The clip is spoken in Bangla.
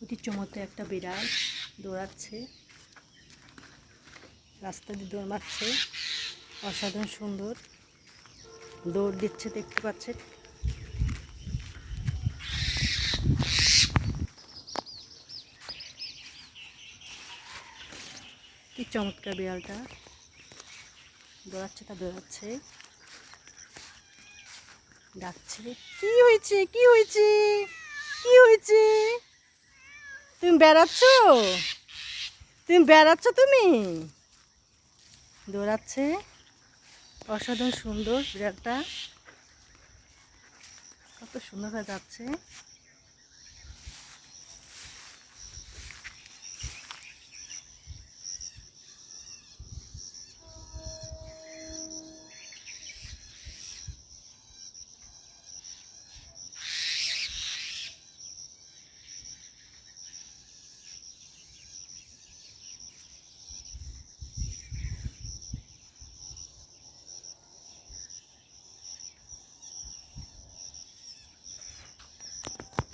অতি চমৎকার একটা বিড়াল দৌড়াচ্ছে, রাস্তা দিয়ে দৌড়াচ্ছে, অসাধারণ সুন্দর দৌড় দিচ্ছে, দেখতে পাচ্ছেন। কি চমৎকার বিড়ালটা দৌড়াচ্ছে, ডাকছে। কি হয়েছে, কি হয়েছে, কি হয়েছে? তুমি বেড়াচ্ছ, তুমি দৌড়াচ্ছে, অসাধারণ সুন্দর বিড়ালটা, কত সুন্দরভাবে যাচ্ছে।